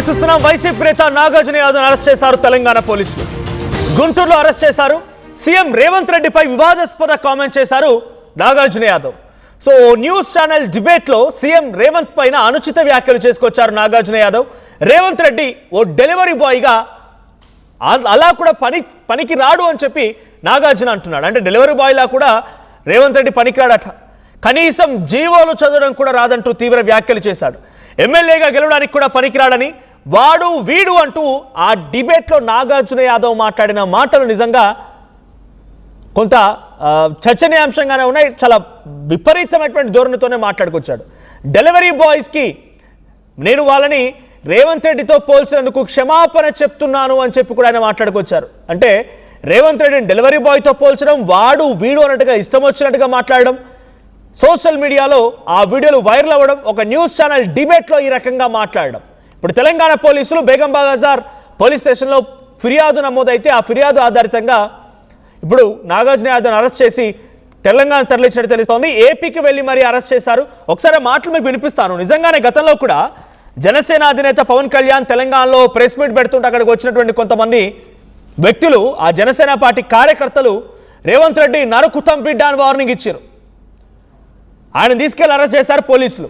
Breaking చూస్తున్నాం. YCP నేత Nagarjuna Yadav arrest చేశారు తెలంగాణ పోలీసులు. గుంటూరులో అరెస్ట్ చేశారు. సీఎం రేవంత్ రెడ్డిపై వివాదాస్పద కామెంట్ చేశారు Nagarjuna Yadav. So news channel డిబేట్లో సీఎం రేవంత్ పైన అనుచిత వ్యాఖ్యలు చేసుకొచ్చారు నాగార్జున యాదవ్. రేవంత్ రెడ్డి ఓ డెలివరీ బాయ్గా అలా కూడా పనికి రాడు అని చెప్పి నాగార్జున అంటున్నాడు. అంటే డెలివరీ బాయ్లా కూడా రేవంత్ రెడ్డి పనికిరాడట, కనీసం జీవోలు చదవడం కూడా రాదంటూ తీవ్ర వ్యాఖ్యలు చేశాడు. ఎమ్మెల్యేగా గెలవడానికి కూడా పనికిరాడని, వాడు వీడు అంటూ ఆ డిబేట్లో నాగార్జున యాదవ్ మాట్లాడిన మాటలు నిజంగా కొంత చర్చనీయాంశంగానే ఉన్నాయి. చాలా విపరీతమైనటువంటి ధోరణితోనే మాట్లాడుకొచ్చాడు. డెలివరీ బాయ్స్కి నేను వాళ్ళని రేవంత్ రెడ్డితో పోల్చినందుకు క్షమాపణ చెప్తున్నాను అని చెప్పి కూడా ఆయన మాట్లాడుకొచ్చారు. అంటే రేవంత్ రెడ్డిని డెలివరీ బాయ్తో పోల్చడం, వాడు వీడు అన్నట్టుగా ఇష్టం వచ్చినట్టుగా మాట్లాడడం, సోషల్ మీడియాలో ఆ వీడియోలు వైరల్ అవ్వడం, ఒక న్యూస్ ఛానల్ డిబేట్లో ఈ రకంగా మాట్లాడడం. ఇప్పుడు తెలంగాణ పోలీసులు బేగం బజార్ పోలీస్ స్టేషన్లో ఫిర్యాదు నమోదైతే ఆ ఫిర్యాదు ఆధారితంగా ఇప్పుడు నాగార్జున యాదవ్ని అరెస్ట్ చేసి తెలంగాణ తరలించినట్టు తెలుస్తోంది. ఏపీకి వెళ్ళి మరీ అరెస్ట్ చేశారు. ఒకసారి మాటలు మీకు వినిపిస్తాను. నిజంగానే గతంలో కూడా జనసేన అధినేత పవన్ కళ్యాణ్ తెలంగాణలో ప్రెస్ మీట్ పెడుతుంటే అక్కడికి వచ్చినటువంటి కొంతమంది వ్యక్తులు, ఆ జనసేన పార్టీ కార్యకర్తలు రేవంత్ రెడ్డి నరుకుతాం బిడ్డ అని వార్నింగ్ ఇచ్చారు. ఆయన తీసుకెళ్లి అరెస్ట్ చేశారు పోలీసులు.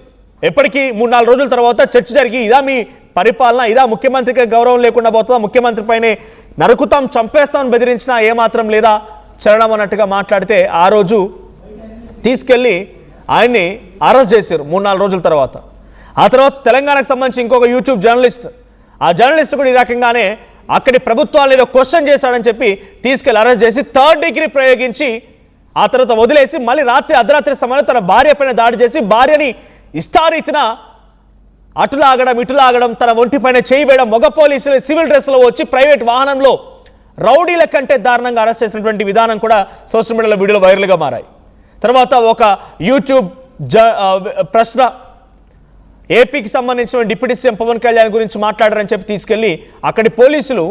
ఎప్పటికీ 3-4 రోజుల తర్వాత చర్చ జరిగి ఇదా మీ పరిపాలన, ఇదా ముఖ్యమంత్రికి గౌరవం లేకుండా పోతుందా, ముఖ్యమంత్రి పైనే నరుకుతాం చంపేస్తామని బెదిరించినా ఏమాత్రం లేదా చరణం అన్నట్టుగా మాట్లాడితే ఆ రోజు తీసుకెళ్ళి ఆయన్ని అరెస్ట్ చేశారు 3-4 రోజుల తర్వాత. ఆ తర్వాత తెలంగాణకు సంబంధించి ఇంకొక యూట్యూబ్ జర్నలిస్ట్, ఆ జర్నలిస్ట్ కూడా ఈ రకంగానే అక్కడి ప్రభుత్వాలు ఏదో క్వశ్చన్ చేశాడని చెప్పి తీసుకెళ్లి అరెస్ట్ చేసి 3rd డిగ్రీ ప్రయోగించి ఆ తర్వాత వదిలేసి మళ్ళీ అర్ధరాత్రి సమయంలో తన భార్య పైన దాడి చేసి భార్యని ఇష్టారీతిన అటులాగడం ఇటులాగడం, తన ఒంటిపైన చేయి వేయడం, మగ పోలీసులు సివిల్ డ్రెస్లో వచ్చి ప్రైవేట్ వాహనంలో రౌడీల కంటే దారుణంగా అరెస్ట్ చేసినటువంటి విధానం కూడా సోషల్ మీడియాలో వీడియోలు వైరల్గా మారాయి. తర్వాత ఒక యూట్యూబ్ ప్రశ్న ఏపీకి సంబంధించిన డిప్యూటీ సీఎం పవన్ కళ్యాణ్ గురించి మాట్లాడారని చెప్పి తీసుకెళ్లి అక్కడి పోలీసులు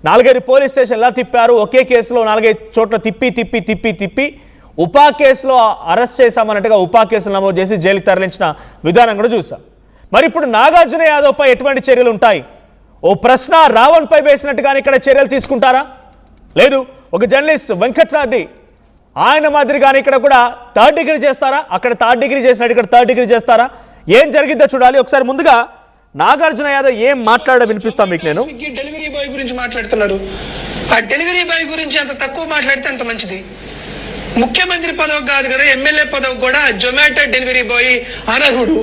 4-5 పోలీస్ స్టేషన్ ఎలా తిప్పారు, ఒకే కేసులో 4-5 చోట్ల తిప్పి ఉపా కేసులో అరెస్ట్ చేశామన్నట్టుగా ఉపా కేసులు నమోదు చేసి జైలుకి తరలించిన విధానం కూడా చూసాం. మరి ఇప్పుడు నాగార్జున యాదవ్ పై ఎటువంటి చర్యలు ఉంటాయి? ఓ ప్రశ్న రావణ్ పై వేసినట్టుగానే ఇక్కడ చర్యలు తీసుకుంటారా? లేదు, ఒక జర్నలిస్ట్ వెంకట్రెడ్డి ఆయన మాదిరిగానే ఇక్కడ కూడా 3rd డిగ్రీ చేస్తారా? అక్కడ 3rd డిగ్రీ చేసినట్టు ఇక్కడ 3rd డిగ్రీ చేస్తారా? ఏం జరిగిద్దో చూడాలి. ఒకసారి ముందుగా నాగార్జున యాదవ్ ఏం మాట్లాడో వినిపిస్తాం మీకు. నేను డెలివరీ బాయ్ గురించి మాట్లాడుతున్నారు. ఆ డెలివరీ బాయ్ గురించి అంత తక్కువ మాట్లాడితే అంత మంచిది. ముఖ్యమంత్రి పదవి కాదు కదా, ఎమ్మెల్యే పదవి కూడా జొమాటో డెలివరీ బాయ్ అనర్హుడు.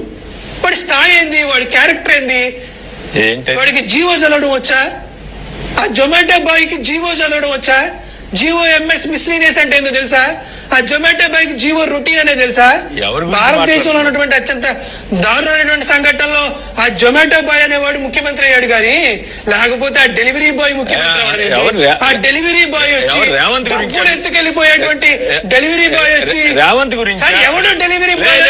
వాడి స్థాయి ఏంది, వాడి క్యారెక్టర్ ఏంది, వాడికి జీవో చదవడం వచ్చా? ఆ జొమాటో బాయ్ కి జీవో చదవడం వచ్చా? జీవో ఎంఎస్ మిస్లీనియస్ అంటే ఏందో తెలుసా? ఆ జొమాటో బాయ్ కి జీవో రొటీన్ అనే తెలుసా? భారతదేశంలో ఉన్నటువంటి అత్యంత దారుణమైనటువంటి సంఘటనలో ఆ జొమాటో బాయ్ అనేవాడు ముఖ్యమంత్రి అయ్యాడు కానీ, లేకపోతే ఆ డెలివరీ బాయ్ ముఖ్యమంత్రి. ఆ డెలివరీ బాయ్ వచ్చి ఎత్తుకెళ్ళిపోయేటువంటి డెలివరీ బాయ్ వచ్చి రేవంత్ గురించి ఎవడు డెలివరీ బాయ్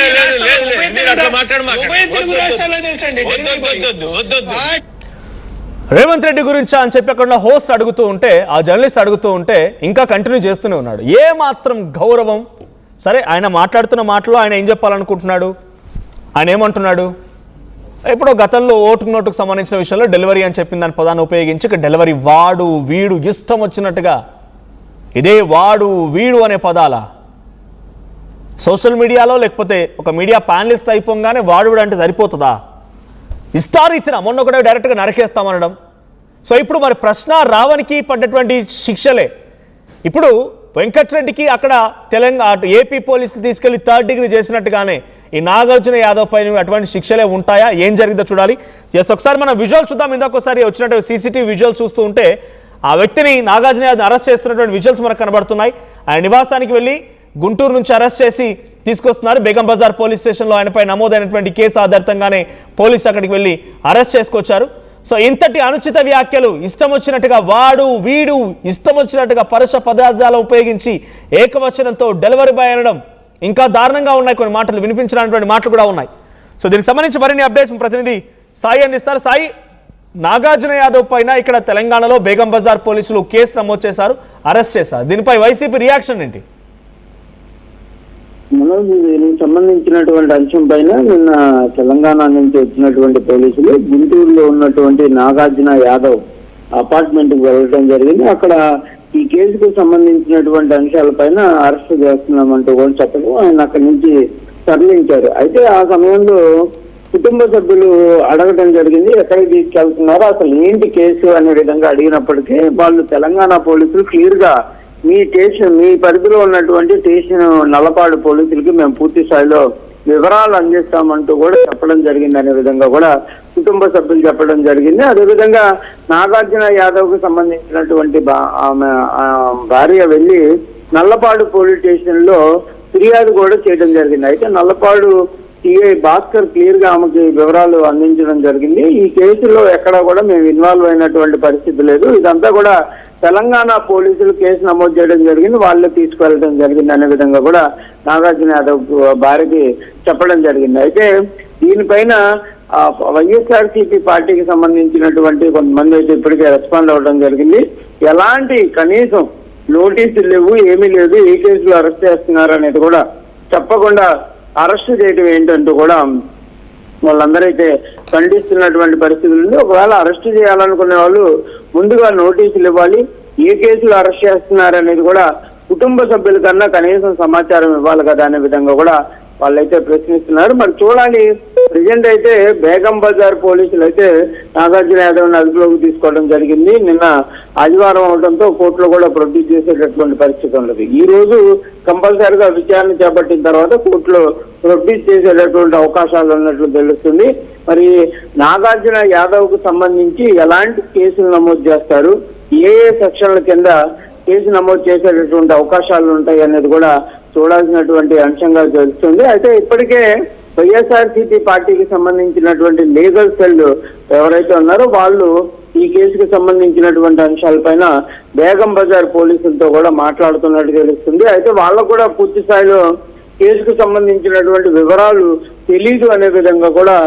ఉభయ తెలుగు రాష్ట్రాల్లో తెలుసండి. రేవంత్ రెడ్డి గురించి అని చెప్పి అక్కడ హోస్ట్ అడుగుతూ ఉంటే, ఆ జర్నలిస్ట్ అడుగుతూ ఉంటే ఇంకా కంటిన్యూ చేస్తూనే ఉన్నాడు. ఏ మాత్రం గౌరవం? సరే, ఆయన మాట్లాడుతున్న మాటలో ఆయన ఏం చెప్పాలనుకుంటున్నాడు? ఆయన ఏమంటున్నాడు? ఇప్పుడు గతంలో ఓటుకు సంబంధించిన విషయంలో డెలివరీ అని చెప్పిన దాని పదాన్ని ఉపయోగించి ఇక్కడ డెలివరీ వాడు వీడు ఇష్టం వచ్చినట్టుగా ఇదే వాడు వీడు అనే పదాల సోషల్ మీడియాలో లేకపోతే ఒక మీడియా ప్యానలిస్ట్ అయిపోగానే వాడు వీడు అంటే సరిపోతుందా? ఇష్టారీతిన మొన్న కూడా డైరెక్ట్గా నరకేస్తామనడం. సో ఇప్పుడు మరి ప్రశ్న రావణ్కి పడ్డటువంటి శిక్షలే ఇప్పుడు వెంకట్రెడ్డికి అక్కడ తెలంగాణ ఏపీ పోలీసులు తీసుకెళ్లి 3rd డిగ్రీ చేసినట్టుగానే ఈ నాగార్జున యాదవ్ పైన అటువంటి శిక్షలే ఉంటాయా? ఏం జరిగిందో చూడాలి. ఒకసారి మనం విజువల్ చూద్దాం. ఇందాకొకసారి వచ్చినట్టు సీసీటీవీ విజువల్ చూస్తూ ఉంటే ఆ వ్యక్తిని నాగార్జున యాదవ్ అరెస్ట్ చేస్తున్నటువంటి విజువల్స్ మనకు కనబడుతున్నాయి. ఆయన నివాసానికి వెళ్ళి గుంటూరు నుంచి అరెస్ట్ చేసి తీసుకొస్తున్నారు. బేగం బజార్ పోలీస్ స్టేషన్లో ఆయనపై నమోదైనటువంటి కేసు ఆధారితంగానే పోలీసు అక్కడికి వెళ్ళి అరెస్ట్ చేసుకొచ్చారు. సో ఇంతటి అనుచిత వ్యాఖ్యలు, ఇష్టం వచ్చినట్టుగా వాడు వీడు ఇష్టం వచ్చినట్టుగా పరుష పదార్థాలు ఉపయోగించి ఏకవచనంతో డెలివరీ బాయ్ అనడం, ఇంకా దారుణంగా ఉన్నాయి. కొన్ని మాటలు వినిపించినటువంటి మాటలు కూడా ఉన్నాయి. సో దీనికి సంబంధించి మరిన్ని అప్డేట్స్ ప్రతినిధి సాయి అందిస్తారు. సాయి, నాగార్జున యాదవ్ పైన ఇక్కడ తెలంగాణలో బేగం బజార్ పోలీసులు కేసు నమోదు చేశారు, అరెస్ట్ చేశారు. దీనిపై వైసీపీ రియాక్షన్ ఏంటి? మనోజ్, దీనికి సంబంధించినటువంటి అంశం పైన నిన్న తెలంగాణ నుంచి వచ్చినటువంటి పోలీసులు గుంటూరులో ఉన్నటువంటి నాగార్జున యాదవ్ అపార్ట్మెంట్ కి వెళ్ళడం జరిగింది. అక్కడ ఈ కేసుకు సంబంధించినటువంటి అంశాలపైన అరెస్ట్ చేస్తున్నామంటూ కూడా చెప్పడం ఆయన అక్కడి నుంచి తరలించారు. అయితే ఆ సమయంలో కుటుంబ సభ్యులు అడగడం జరిగింది, ఎక్కడికి తీసుకెళ్తున్నారు, అసలు ఏంటి కేసు అనే విధంగా అడిగినప్పటికీ వాళ్ళు తెలంగాణ పోలీసులు క్లియర్ గా మీ పరిధిలో ఉన్నటువంటి స్టేషన్ నల్లపాడు పోలీసులకి మేము పూర్తి స్థాయిలో వివరాలు అందిస్తామంటూ కూడా చెప్పడం జరిగింది అనే విధంగా కూడా కుటుంబ సభ్యులు చెప్పడం జరిగింది. అదేవిధంగా నాగార్జున యాదవ్ కు సంబంధించినటువంటి ఆమె భార్య వెళ్లి నల్లపాడు పోలీస్ స్టేషన్ లో ఫిర్యాదు కూడా చేయడం జరిగింది. అయితే నల్లపాడు సిఐ భాస్కర్ క్లియర్ గా ఆమెకి వివరాలు అందించడం జరిగింది. ఈ కేసులో ఎక్కడా కూడా మేము ఇన్వాల్వ్ అయినటువంటి పరిస్థితి లేదు, ఇదంతా కూడా తెలంగాణ పోలీసులు కేసు నమోదు చేయడం జరిగింది, వాళ్ళే తీసుకువెళ్ళడం జరిగింది అనే విధంగా కూడా నాగార్జున యాదవ్ భార్యకి చెప్పడం జరిగింది. అయితే దీనిపైన వైఎస్ఆర్సీపీ పార్టీకి సంబంధించినటువంటి కొంతమంది అయితే ఇప్పటికే రెస్పాండ్ అవ్వడం జరిగింది. ఎలాంటి కనీసం నోటీసులు లేవు, ఏమీ లేదు, ఏ కేసులో అరెస్ట్ చేస్తున్నారు అనేది కూడా చెప్పకుండా అరెస్ట్ చేయడం ఏంటంటూ కూడా వాళ్ళందరైతే ఖండిస్తున్నటువంటి పరిస్థితులు ఉంది. ఒకవేళ అరెస్ట్ చేయాలనుకునే వాళ్ళు ముందుగా నోటీసులు ఇవ్వాలి, ఏ కేసులు అరెస్ట్ చేస్తున్నారు అనేది కూడా కుటుంబ సభ్యుల కన్నా కనీసం సమాచారం ఇవ్వాలి కదా అనే విధంగా కూడా వాళ్ళైతే ప్రశ్నిస్తున్నారు. మరి చూడాలి. ప్రజెంట్ అయితే బేగం బజార్ పోలీసులు అయితే నాగార్జున యాదవ్ అదుపులోకి తీసుకోవడం జరిగింది. నిన్న ఆదివారం అవడంతో కోర్టులో కూడా ప్రొడ్యూస్ చేసేటటువంటి పరిస్థితి ఉండదు. ఈ రోజు కంపల్సరిగా విచారణ చేపట్టిన తర్వాత కోర్టులో ప్రొడ్యూస్ చేసేటటువంటి అవకాశాలు ఉన్నట్లు తెలుస్తుంది. మరి నాగార్జున యాదవ్ కు సంబంధించి ఎలాంటి కేసులు నమోదు చేస్తారు, ఏ సెక్షన్ల కింద కేసు నమోదు చేసేటటువంటి అవకాశాలు ఉంటాయి అనేది కూడా చూడాల్సినటువంటి అంశంగా తెలుస్తుంది. అయితే ఇప్పటికే వైఎస్ఆర్సీపీ పార్టీకి సంబంధించినటువంటి లీగల్ సెల్ ఎవరైతే ఉన్నారో వాళ్ళు ఈ కేసుకు సంబంధించినటువంటి అంశాలపైన బేగం బజార్ పోలీసులతో కూడా మాట్లాడుతున్నట్టు తెలుస్తుంది. అయితే వాళ్ళకు కూడా పూర్తి స్థాయిలో కేసుకు సంబంధించినటువంటి వివరాలు తెలీదు అనే విధంగా కూడా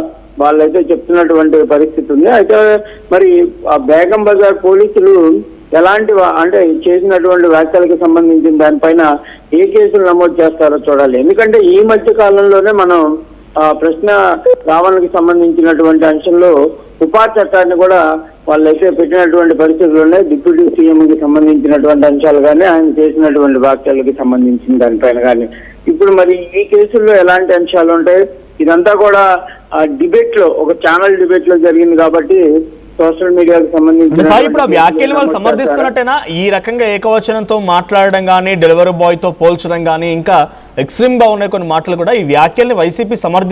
వాళ్ళైతే చెప్తున్నటువంటి పరిస్థితి ఉంది. అయితే మరి ఆ బేగం బజార్ పోలీసులు ఎలాంటి అంటే చేసినటువంటి వ్యాఖ్యలకు సంబంధించిన దానిపైన ఏ కేసులు నమోదు చేస్తారో చూడాలి. ఎందుకంటే ఈ మధ్య కాలంలోనే మనం ప్రశ్న రావణకి సంబంధించినటువంటి అంశంలో ఉపా చట్టాన్ని కూడా వాళ్ళైతే పెట్టినటువంటి పరిస్థితులు ఉన్నాయి. డిప్యూటీ సీఎం కి సంబంధించినటువంటి అంశాలు కానీ ఆయన చేసినటువంటి వ్యాఖ్యలకి సంబంధించిన దానిపైన కానీ ఇప్పుడు మరి ఈ కేసుల్లో ఎలాంటి అంశాలు ఉంటాయి, ఇదంతా కూడా డిబేట్ లో ఒక ఛానల్ డిబేట్ లో జరిగింది కాబట్టి సోషల్ మీడియాకి సంబంధించి సార్ ఇప్పుడు ఆ వ్యాఖ్యలు వాళ్ళు సమర్థిస్తున్నట్టేనా? ఈ రకంగా ఏకవచనంతో మాట్లాడడం కానీ, డెలివరీ బాయ్ తో పోల్చడం కానీ, ఇంకా ఎక్స్ట్రీమ్ గా ఉన్నాయి కొన్ని మాటలు కూడా, ఈ వ్యాఖ్యల్ని వైసీపీ సమర్థి